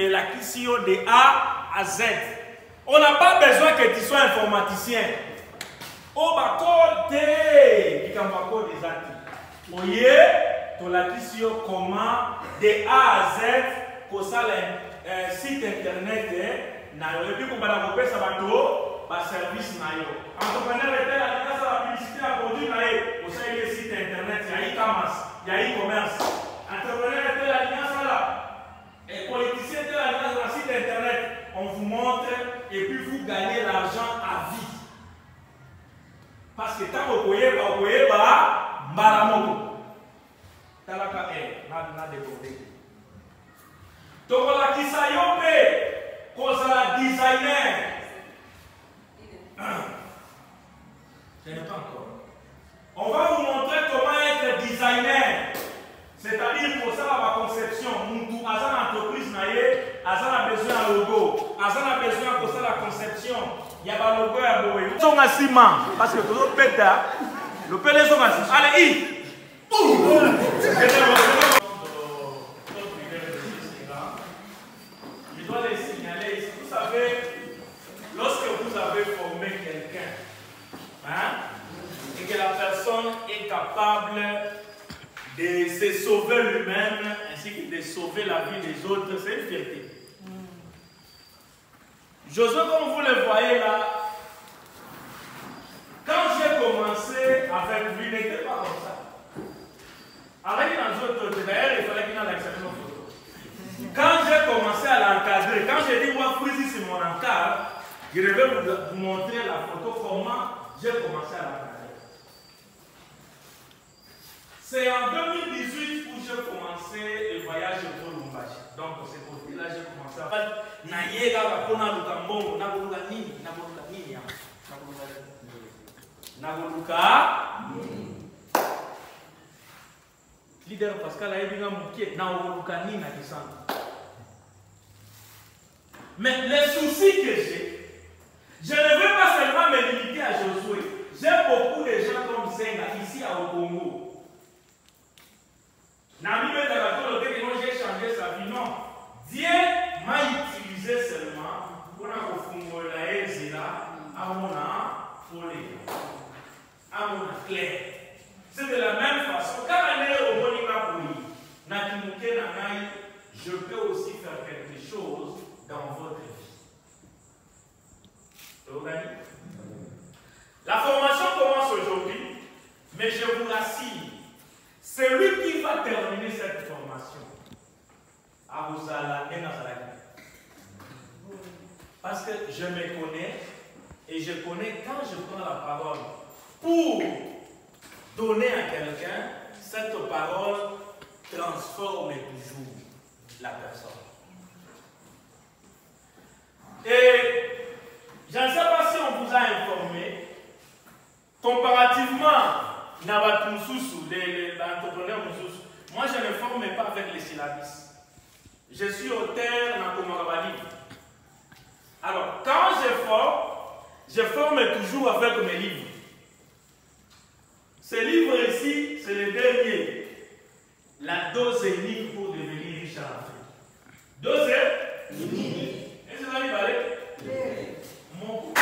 l'acquisition de A à Z. On n'a pas besoin que tu sois informaticien. Au côté, il y a un code des actifs. Voyez, tu l'acquisition comment de A à Z, pour ça, le site internet, et puis, comme on a ça va tout, service. Entrepreneur était là, il y a la publicité à produit, pour ça, il y a le site internet, il y a e-commerce, il y a e-commerce. Entrepreneur était là, il y a ça là. Et politicien était là, il y a le site internet. On vous montre et puis vous gagnez l'argent à vie. Parce que tant que vous voyez, Malamoko. Talaka est, n'a décodé. Donc, la Kisayope, cause la designer. Je n'ai pas encore. On va vous montrer comment être designer. C'est-à-dire pour ça, la conception. Moutou, Azan entreprise, Azan a besoin d'un logo. Azan a besoin pour ça la conception. Il y a un logo à Boé. Ils sont à ciment. Parce que tout le pétard, le pédé sont à ciment. Allez, je dois les signaler ici. Vous savez, lorsque vous avez formé quelqu'un, et que la personne est capable de se sauver lui-même ainsi que de sauver la vie des autres, c'est une fierté. Josué, comme vous le voyez là, quand j'ai commencé avec lui, il n'était pas comme ça. Avec dans autres, d'ailleurs, il fallait qu'il en accepte nos photos. Quand j'ai commencé à l'encadrer, quand j'ai dit, moi, Fouzi, c'est mon encadre, je vais vous montrer la photo, comment j'ai commencé à l'encadrer. C'est en 2018 où j'ai commencé le voyage pour Lumbashi. Donc, c'est côté-là, j'ai commencé à faire Nayega, Rapona, Lukambo, Nagoluka Nini, Nagoluka Nini, Nagoluka Nini. Leader Pascal a dit que Nagoluka Nini, mais les soucis que j'ai, je ne veux pas seulement me limiter à Josué. J'ai beaucoup de gens comme Zenga ici au Congo. Nami j'ai changé sa vie. Non. Dieu m'a utilisé seulement pour la Ezra à mon folie, à mon clair. C'est de la même façon. Quand on est au Monika Boui, je peux aussi faire quelque chose dans votre vie. La formation commence aujourd'hui, mais je vous l'assure. C'est lui qui va terminer cette formation. Parce que je me connais et je connais quand je prends la parole pour donner à quelqu'un, cette parole transforme toujours la personne. Et je ne sais pas si on vous a informé, comparativement l'entrepreneur, moi je ne forme pas avec les syllabus. Je suis auteur dans Komorabali. Alors, quand je forme toujours avec mes livres. Ce livre ici, c'est le dernier. La dose unique pour devenir riche en Afrique. Dose unique. Est-ce que vous avez parlé? Mon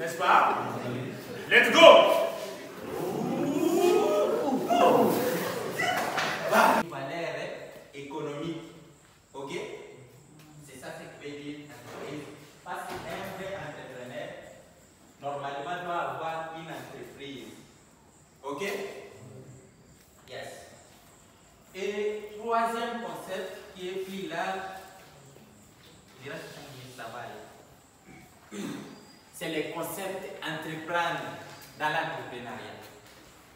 n'est-ce pas? Let's go! Valeur économique, ok? C'est ça ce que veut dire. Parce que c'est le concept entreprendre dans l'entrepreneuriat.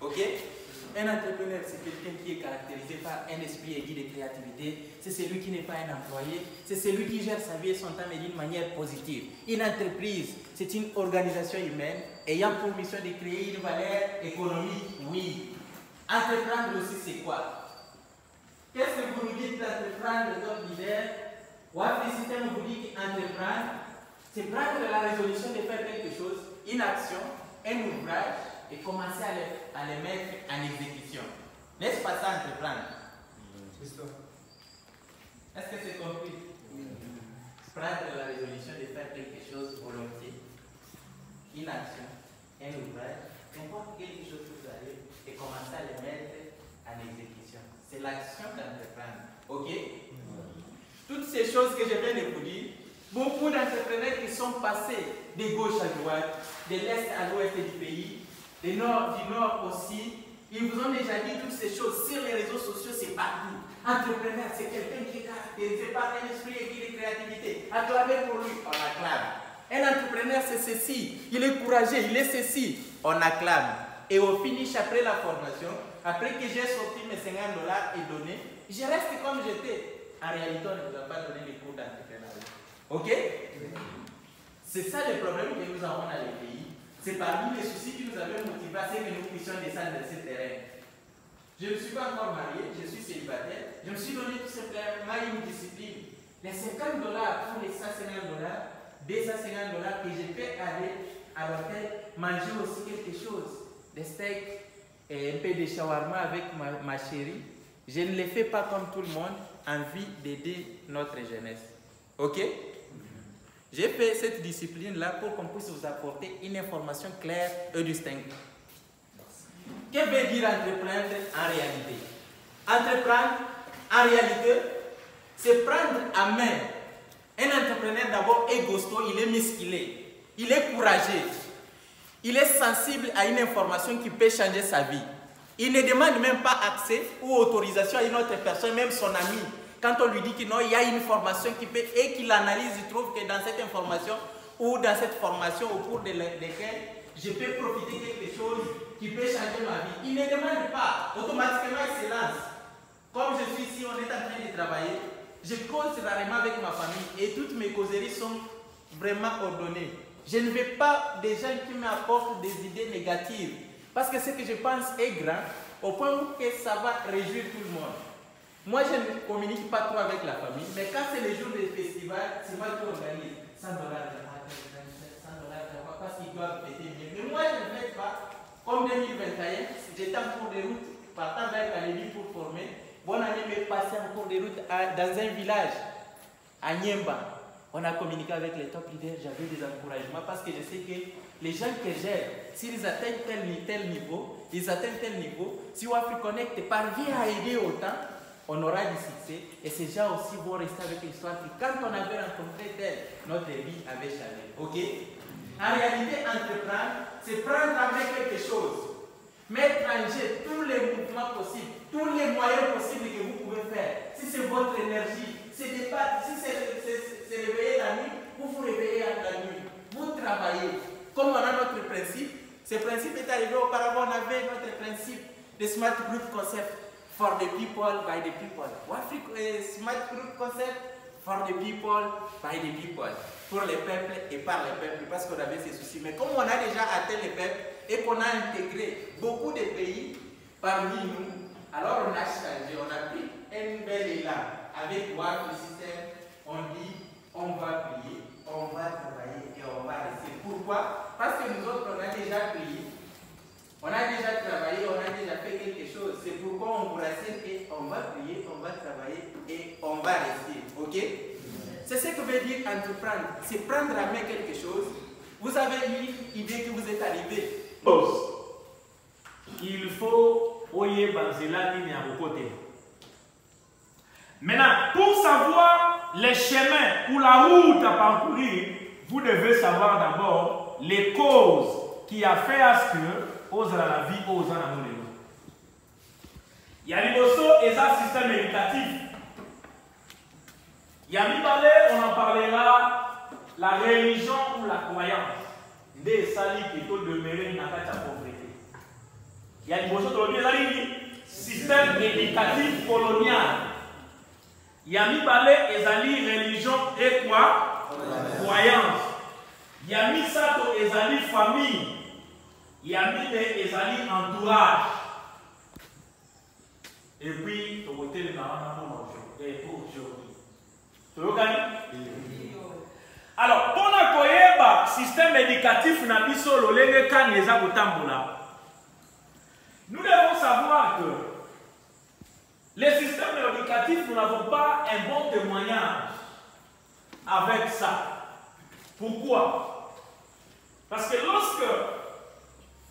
Ok? Un entrepreneur, c'est quelqu'un qui est caractérisé par un esprit aigu de créativité. C'est celui qui n'est pas un employé. C'est celui qui gère sa vie et son temps, mais d'une manière positive. Une entreprise, c'est une organisation humaine ayant pour mission de créer une valeur économique. Oui. Entreprendre aussi, c'est quoi? Qu'est-ce que vous nous dites d'entreprendre comme leader? Wafi System vous dit qu'entreprendre, c'est prendre la résolution de faire quelque chose, une action, un ouvrage, et commencer à les mettre en exécution. N'est-ce pas ça, entreprendre? C'est ça. Est-ce que c'est compris? Prendre la résolution de faire quelque chose volontiers, une action, un ouvrage, n'importe quelque chose que vous avez, et commencer à les mettre en exécution. C'est l'action d'entreprendre. Ok? Toutes ces choses que je viens de vous dire, beaucoup d'entrepreneurs qui sont passés de gauche à droite, de l'est à l'ouest du pays, du nord aussi, ils vous ont déjà dit toutes ces choses sur les réseaux sociaux, c'est partout. Entrepreneur, c'est quelqu'un qui est caractérisé par un esprit aigu de créativité. Acclamez pour lui, on acclame. Un entrepreneur, c'est ceci, il est courageux, il est ceci, on acclame. Et au finish, après la formation, après que j'ai sorti mes $50 et donné, je reste comme j'étais. En réalité, on ne vous a pas donné les cours d'entrepreneuriat. Ok? C'est ça le problème que nous avons dans les pays. C'est parmi les soucis qui nous avaient motivés à ce que nous puissions descendre de ce terrain. Je ne suis pas encore marié, je suis célibataire. Je me suis donné tout simplement une discipline. Les $50 pour les $150, $250 que je peux aller à l'hôtel, manger aussi quelque chose. Des steaks et un peu de shawarma avec ma chérie. Je ne les fais pas comme tout le monde, envie d'aider notre jeunesse. Ok? J'ai fait cette discipline-là pour qu'on puisse vous apporter une information claire et distincte. Que veut dire entreprendre en réalité? Entreprendre en réalité, c'est prendre à main. Un entrepreneur d'abord est costaud, il est musclé, il est courageux, il est sensible à une information qui peut changer sa vie. Il ne demande même pas accès ou autorisation à une autre personne, même son ami. Quand on lui dit qu'il y a une formation qui peut, et qu'il analyse, il trouve que dans cette information ou dans cette formation au cours de laquelle je peux profiter de quelque chose qui peut changer ma vie. Il ne demande pas, automatiquement il se lance. Comme je suis ici, on est en train de travailler, je cause rarement avec ma famille et toutes mes causeries sont vraiment ordonnées. Je ne veux pas des gens qui m'apportent des idées négatives parce que ce que je pense est grand au point où ça va réjouir tout le monde. Moi, je ne communique pas trop avec la famille, mais quand c'est le jour des festivals, c'est moi qui organise. $100, $100, parce qu'ils doivent fêter mieux. Mais moi, je ne fais pas. Comme 2021, j'étais en cours de route, partant vers Kalébi pour former. Bonne année, mais passé en cours de route dans un village, à Niemba. On a communiqué avec les top leaders, j'avais des encouragements parce que je sais que les gens que j'aide, s'ils atteignent tel niveau, ils atteignent tel niveau, si Wafi Connect parvient à aider autant, on aura du succès et ces gens aussi vont rester avec l'histoire que quand on avait rencontré tel, notre vie avait changé. Ok? En réalité, entreprendre, c'est prendre en main quelque chose, mettre en jeu tous les mouvements possibles, tous les moyens possibles que vous pouvez faire. Si c'est votre énergie, c'est des pattes, si c'est réveiller la nuit, vous vous réveillez la nuit. Vous travaillez. Comme on a notre principe, ce principe est arrivé auparavant, on avait notre principe de Smart Group Concept. For the people, by the people. What smart group concept? For the people, by the people. Pour les peuples et par les peuples, parce qu'on avait ces soucis. Mais comme on a déjà atteint les peuples et qu'on a intégré beaucoup de pays parmi nous, alors on a changé, on a pris un bel élan. Avec Wafi System, on dit, on va prier, on va travailler et on va rester. Pourquoi? Parce que nous autres, on a déjà prié. On a déjà travaillé, on a déjà fait quelque chose. C'est pourquoi on vous rassure qu'on va prier, on va travailler et on va rester. Ok? C'est ce que veut dire entreprendre. C'est prendre à main quelque chose. Vous avez une idée que vous êtes arrivé. Il faut oyer Banzela ligne à vos côtés. Maintenant, pour savoir les chemins ou la route à parcourir, vous devez savoir d'abord les causes qui a fait à ce que osent la vie, osent la mourir. Il y a et un système éducatif. Il y a on en parlera la religion ou la croyance, des sali qui sont demeurés dans la pauvreté. Il y a une chose de système éducatif colonial. Il y a mis balé ezali religion et quoi? Croyance. Il y a mis ça dans ezali famille. Il y a mis les ezali entourage. Et puis, tu côté les parents pour aujourd'hui. Alors, pour le système éducatif, nous devons savoir que les systèmes éducatifs, nous n'avons pas un bon témoignage avec ça. Pourquoi? Parce que lorsque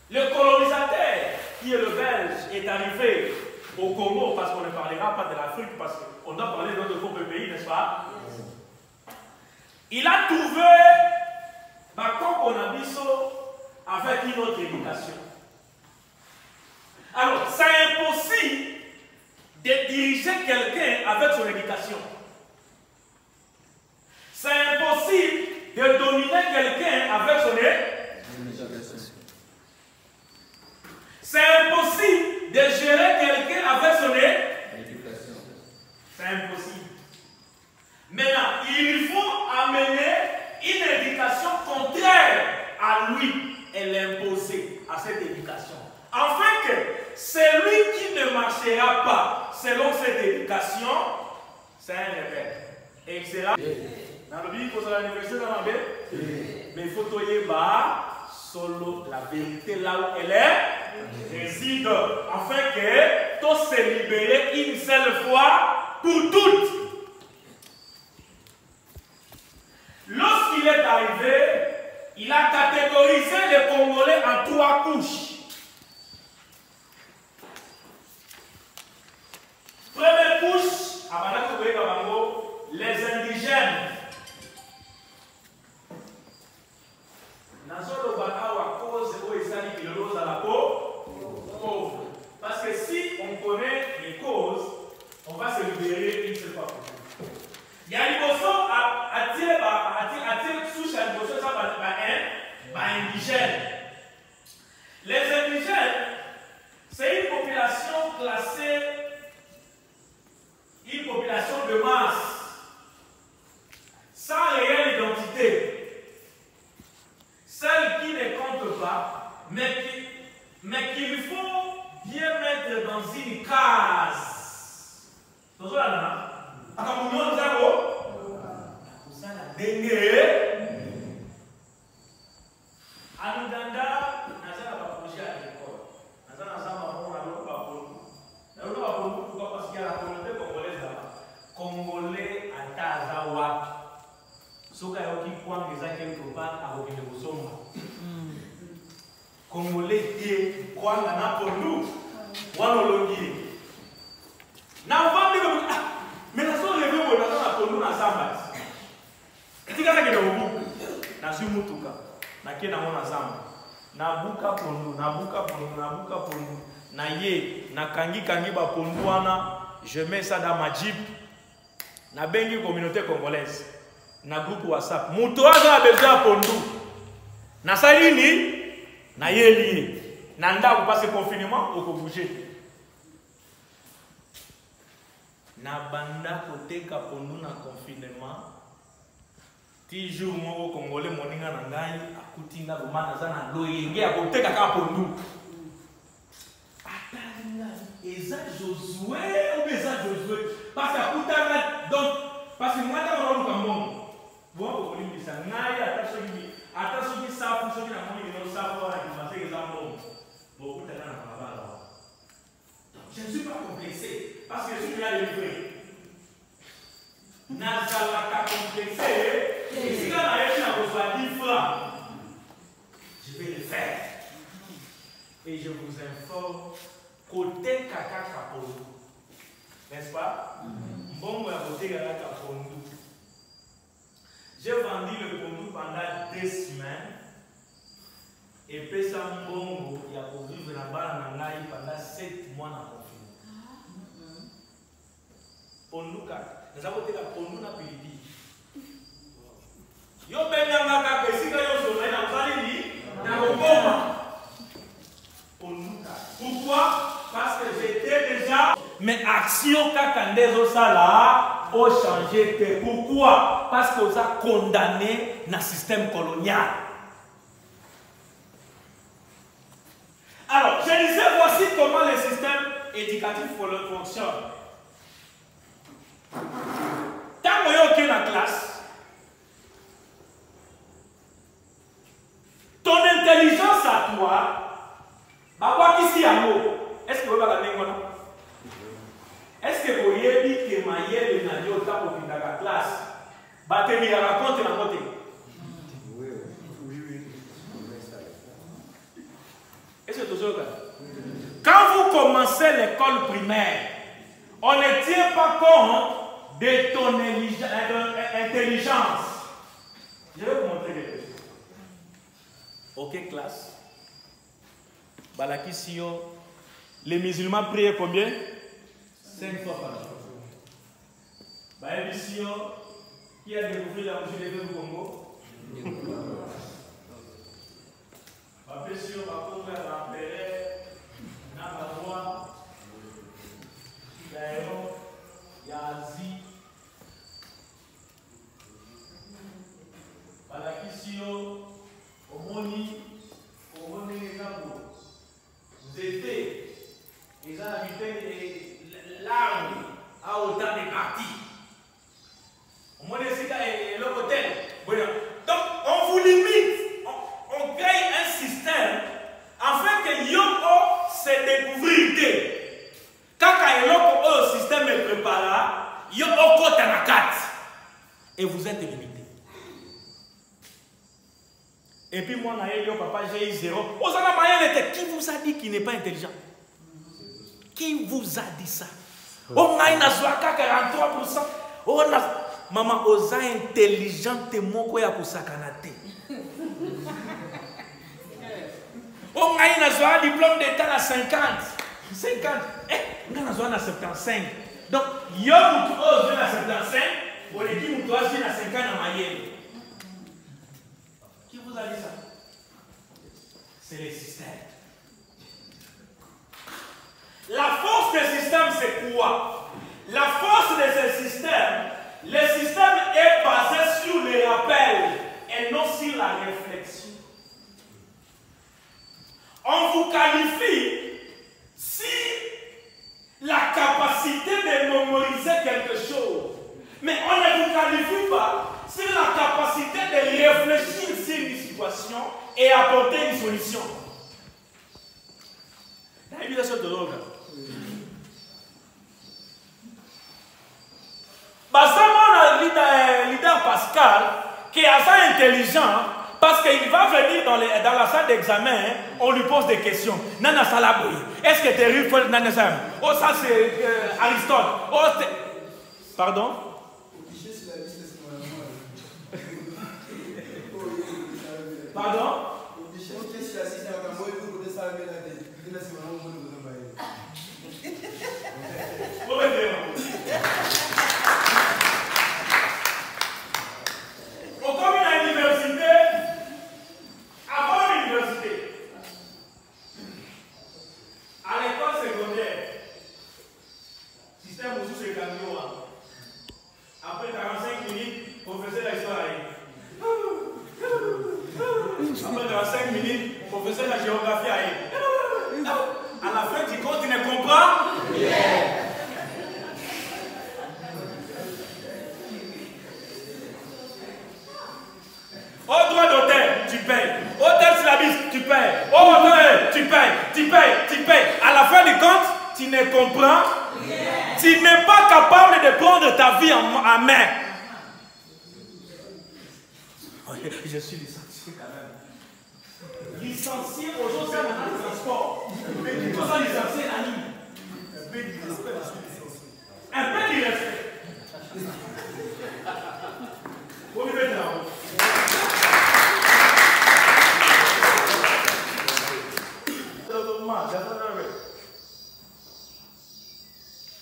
le colonisateur, qui est le Belge, est arrivé au Congo, parce qu'on ne parlera pas de l'Afrique, parce qu'on doit parler d'autres propres pays, n'est-ce pas? Il a trouvé Bako Konabiso avec une autre éducation. Alors, c'est impossible de diriger quelqu'un avec son éducation. C'est impossible de dominer quelqu'un avec son éducation. C'est impossible de gérer quelqu'un avec son éducation. C'est impossible. Maintenant, il faut amener une éducation contraire à lui et l'imposer à cette éducation. Afin que celui qui ne marchera pas selon cette éducation, c'est un rebelle. Et il sera. Dans le Bible, il faut l'université dans la Bible. Mais il faut toyer bas solo la vérité là où elle est réside. Afin que tout se libérer une seule fois pour toutes. Lorsqu'il est arrivé, il a catégorisé les Congolais en 3 couches. Première couche, les indigènes. Parce que si on connaît les causes, on va se libérer une seule fois. Il y a une notion à tirer souche à une notion indigène. Les indigènes, c'est une population classée, une population de masse, sans réelle identité, celle qui ne compte pas, mais qu'il faut bien mettre dans une case. Vous avez Congolais à Tazawa. Soka yoki kwang eza quelque part à Rokende Bosoma. Congolais qui kwang na pondu. Wanolongi. Na vandi ko mais na so levé ko na pondu na samba. Tika na ke no na sumutuka. Na ke na mona samba. Na buka pondu, na buka pondu, na buka pondu. Na ye, na kangi ba pondu wana, je mets ça dans ma jeep. Na bengi communauté congolaise. Na groupe WhatsApp. Muto aza besoin pondu. Na salini na yeli. Na ndako parce que confinement oko bouger. Na banda koteka pondu na confinement. Ti jour moko congolais moninga na ngai akutinga bomana za na loyenge akoteka ka pondu. Eza Josué ou eza Josué parce que donc parce que moi dans le Cameroun bon pour lui ça ngai attention qui ça pour ceux qui n'ont pas de savoir qui va faire exemple bon pour t'aider à parler je ne suis pas complexé parce que je suis bien livré nazala ka complexé et si quand on a besoin de 10 francs je vais le faire et je vous informe côté kaka kapondu, n'est-ce pas? Mbongo ya côté kaka kapondu. J'ai vendu le pondu pendant 2 semaines et puis ça mbongo il y a pour vivre là-bas pendant 7 mois dans confinement. Pondu kaka, nous avons été la pondu na pilipili. Yo benyanga kaka esika yo zona na valini na kokoma. Pourquoi? Parce que j'étais déjà mes actions kaka ndezo sala ont changé. Pourquoi? Parce que vous avez condamné dans le système colonial. Alors, je disais, voici comment le système éducatif fonctionne. Quand vous êtes dans la classe, ton intelligence à toi, est-ce que vous avez la est-ce que vous avez dit que Maïel et Nadio sont dans la classe? Batemi raconte la montée. Oui. Est-ce que toujours le cas? Quand vous commencez l'école primaire, on ne tient pas compte de ton intelligence. Je vais vous montrer quelque chose. Ok, classe. Balakisio, les musulmans prient combien? 5 fois par jour. Baébisio, qui a découvert la musique du Congo? Babesio, Bakonga, Bapere, Nagawa, Daero, Yazi, Balakisio, Omoni, Nabo. Vous étiez, ils ont habité l'arme à autant de parties. Omoni Sika et le hôtel. Donc, on vous limite, on crée un système afin que Yoko se découvre. Quand le système est préparé, Yoko Tanakat. Et vous êtes limité. Et puis moi, papa, j'ai eu 0. Qui vous a dit qu'il n'est pas intelligent? Qui vous a dit ça? On a une 43%. Maman, osa intelligente moko ya kusakanate. On a un diplôme d'état à 50. On a un 75. Donc, il y a un 75, on est dit que 50 à Mayenne. Qui vous a dit ça? C'est le système. La force du système, c'est quoi? La force de ce système, le système est basé sur le rappel et non sur la réflexion. On vous qualifie si la capacité de mémoriser quelque chose, mais on ne vous qualifie pas sur la capacité de réfléchir sur une situation et apporter une solution. Leader Pascal, qui est assez intelligent, parce qu'il va venir dans la salle d'examen, on lui pose des questions. Nana Salaboui, est-ce que tu es riche? Oh, ça c'est Aristote. Oh, pardon? Pardon? Comme à l'université, avant l'université, à l'école secondaire, système où c'est camion. Après 45 minutes, on faisait la histoire. Après 45 minutes, on faisait la géographie. À la fin du compte, tu ne comprends? Au droit d'hôtel, tu payes. Hôtel syllabus, tu payes. Au hôtel, tu payes. À la fin du compte, tu ne comprends. Tu n'es pas capable de prendre ta vie en main. Je suis licencié quand même. Licencié aujourd'hui dans le transport. Tout ça licencié la ligne. Un peu de respect. Vous me mettez là-haut.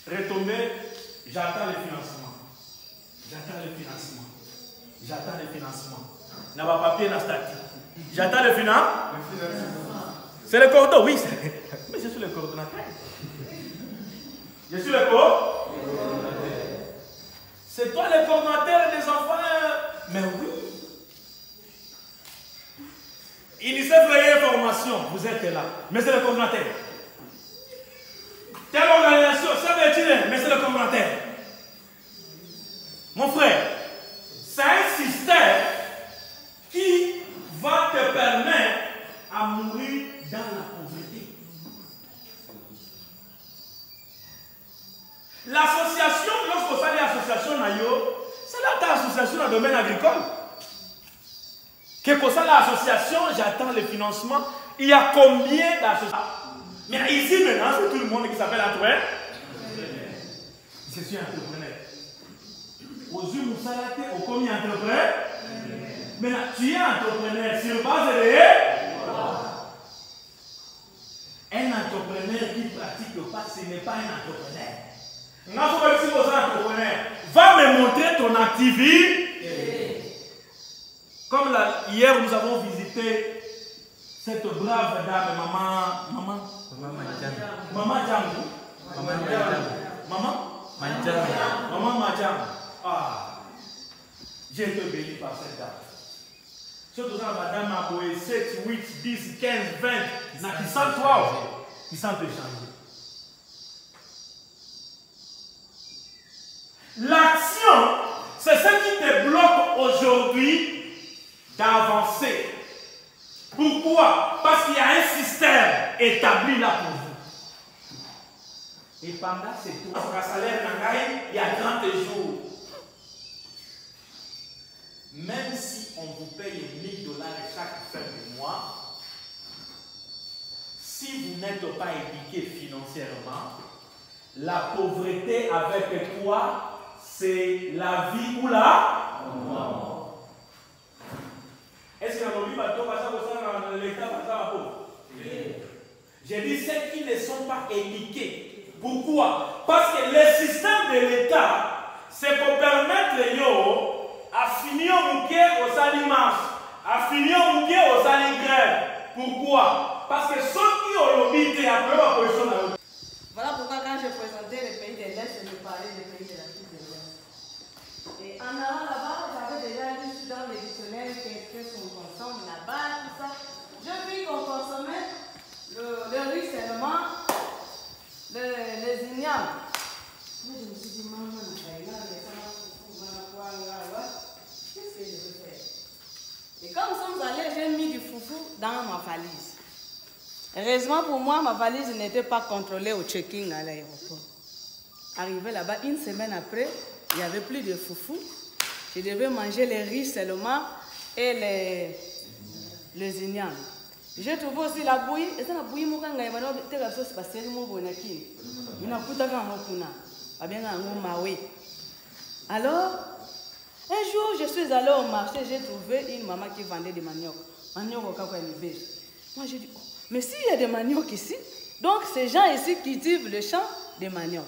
Retomber, j'attends le financement. J'attends le financement. C'est le cordon, oui. Mais je suis le coordonnateur. Je suis le coordonnateur. C'est toi le coordonnateur des enfants. Mais oui. UNICEF information, vous êtes là. Mais c'est le coordonnateur. Telle organisation, ça veut dire, mais c'est le coordonnateur. Mon frère, c'est un système qui va te permettre à mourir dans la pauvreté. L'association, lorsqu'on s'allie à l'association Nayo, c'est là ta association dans le domaine agricole. Que ça l'association, j'attends le financement. Il y a combien d'associations? Mais ici maintenant, c'est tout le monde qui s'appelle entrepreneur. Je suis entrepreneur. Aux yeux Moussalate, au combien entrepreneur? Maintenant, tu es entrepreneur sur base de un entrepreneur qui ne pratique pas, ce n'est pas un entrepreneur. Va me montrer ton activité. Comme hier, nous avons visité cette brave dame, maman Madjam. Ah, j'ai été béni par cette dame. Surtout quand madame a beau 7, 8, 10, 15, 20, qui sentent toi, qui sentent te changer. L'action, c'est ce qui te bloque aujourd'hui d'avancer. Pourquoi? Parce qu'il y a un système établi là pour vous. Et pendant ces tours, votre salaire il y a 30 jours. Même si on vous paye $1000 chaque fin du mois, si vous n'êtes pas éduqué financièrement, la pauvreté avec toi, c'est la vie ou la mort. Est-ce que la vie va dans l'État va pauvre? J'ai dit ceux qui ne sont pas éduqués. Pourquoi? Parce que le système de l'État, c'est pour permettre à finir aux aliments, à finir aux aliments. Pourquoi? Parce que ceux qui ont l'obité après la position. Voilà pourquoi quand je présentais les pays de l'Est, je parlais des pays de l'Afrique de l'Ouest. Et en allant là-bas, j'avais déjà lu dans les dictionnaires qu'est-ce qu'on consomme là-bas, tout ça. Je vis qu'on consommait le riz seulement, les ignames. Moi je me suis dit, maman, qu'est-ce que je veux faire? Et comme nous sommes allés, j'ai mis du foufou dans ma valise. Heureusement pour moi, ma valise n'était pas contrôlée au check-in à l'aéroport. Arrivé là-bas, une semaine après, il n'y avait plus de foufou. Je devais manger les riz seulement et les ignames. J'ai trouvé aussi la bouillie. Et ça, la bouillie, alors, un jour, je suis allée au marché, j'ai trouvé une maman qui vendait des maniocs. Manioc au Kakouanibé. Moi, j'ai dit, oh, mais s'il y a des maniocs ici, donc ces gens ici cultivent le champ des maniocs.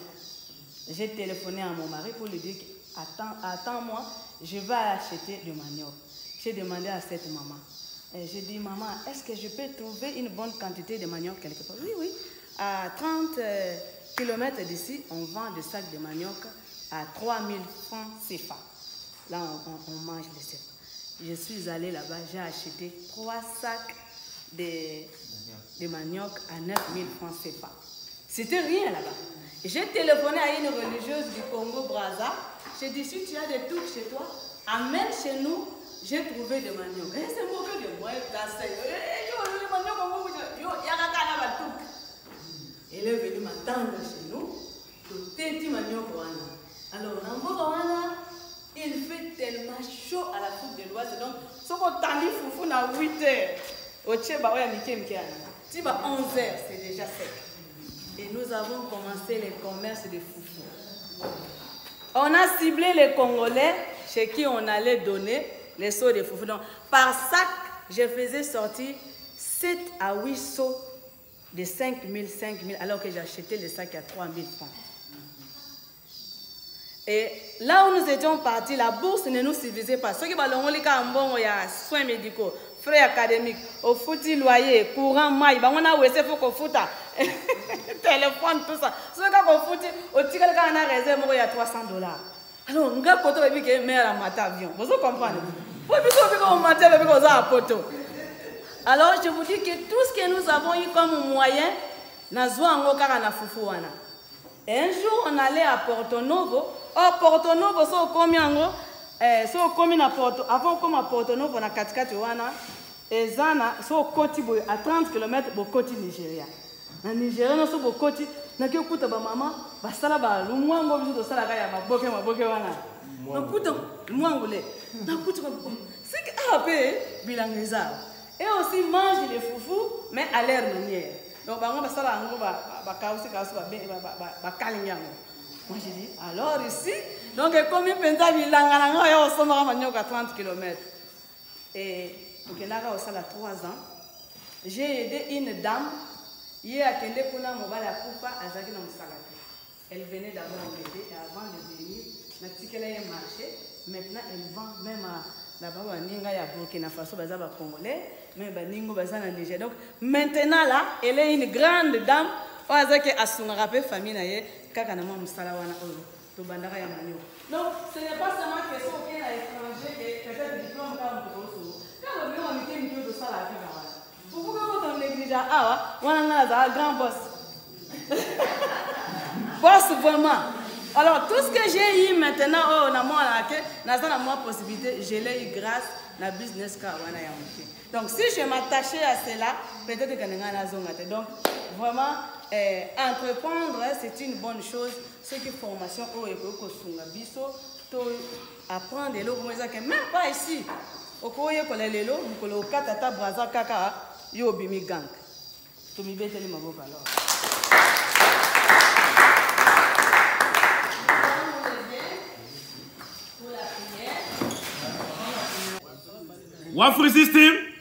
J'ai téléphoné à mon mari pour lui dire, attends-moi, je vais acheter du manioc. J'ai demandé à cette maman. J'ai dit, maman, est-ce que je peux trouver une bonne quantité de manioc quelque part? Oui, oui. À 30 km d'ici, on vend des sacs de manioc à 3000 francs CFA. Là, on mange les CFA. Je suis allée là-bas, j'ai acheté 3 sacs de manioc à 9000 francs CFA. C'était rien là-bas. J'ai téléphoné à une religieuse du Congo-Brazza. J'ai dit, si tu as des trucs chez toi, amène chez nous. J'ai trouvé des manioc. C'est moqué de moi. Elle est venue m'attendre chez nous. Alors, il fait tellement chaud à l'Afrique de l'Ouest. Donc, ce qu'on t'a dit, foufou, à 8 heures. Au Tchèba, à 11 heures, c'est déjà sec. Et nous avons commencé le commerce de foufou. On a ciblé les Congolais chez qui on allait donner les seaux de foufou. Donc, par sac, je faisais sortir 7 à 8 seaux de 5000, alors que j'achetais les sacs à 3000 francs. Et là où nous étions partis, la bourse ne nous suffisait pas. Ceux qui ont les soins médicaux, frais académiques, au foutu loyer, courant maille, on a où c'est faut qu'on foute téléphone, tout ça. Ce qu'on fout, au ticket, on a réservé, il y a $300. Alors, on a poto avec une mère à matin avion. Vous comprenez? Vous avez avec un poto. Alors, je vous dis que tout ce que nous avons eu comme moyen, n'a pas na fufouana. Et un jour, on allait à Porto Novo. Oh, Porto Novo, so komi na Porto, avant comme à Porto Novo, na katikati wana, et zana, so koti à 30 km bo koti Nigeria. Na Nigeria, no so bo koti, na ki okuta ba mama, ba sala ba lumwango biso to sala kaya maboke wana. Na kuta lumwango le. Na kuta c'est que AP bilangeza. Et aussi mange les foufous, mais à leur manière. Donc, bah, on va ça là, on va caligner. Moi, j'ai dit, alors ici, donc, comme il pense à Vilanga, on s'en va 30 km. Et, donc, là, on s'en a 3 ans. J'ai aidé une dame, hier, à Kende Kuna, mon bal à Koupa, à Zagina Moussalate. Elle venait d'abord m'aider, et avant de venir, elle a dit qu'elle a marché. Maintenant, elle vend même à. Là-bas, il y a Burkina Faso, il y a des Congolais, mais il y a des Niger. Donc, maintenant, là, elle est une grande dame. On a dit qu'elle a son rappel famille. Donc, ce n'est pas seulement que ce qu'il y a à l'étranger et peut-être le diplôme comme vous. Quand on a mis une de ça, pourquoi on néglige? Ah, on a un grand boss. Boss, vraiment. Alors, tout ce que j'ai eu maintenant, on a la possibilité, je l'ai eu grâce à la business. Donc, si je m'attachais à cela, peut-être que je donc, vraiment, entreprendre, c'est une bonne chose. Ce qui est formation, apprendre les lots, même pas ici. Au courrier, qu'on a les lots, on a katata, braza, kaka, yo bimi gang. Tu m'y bêtes les mabok alors. Wafri System.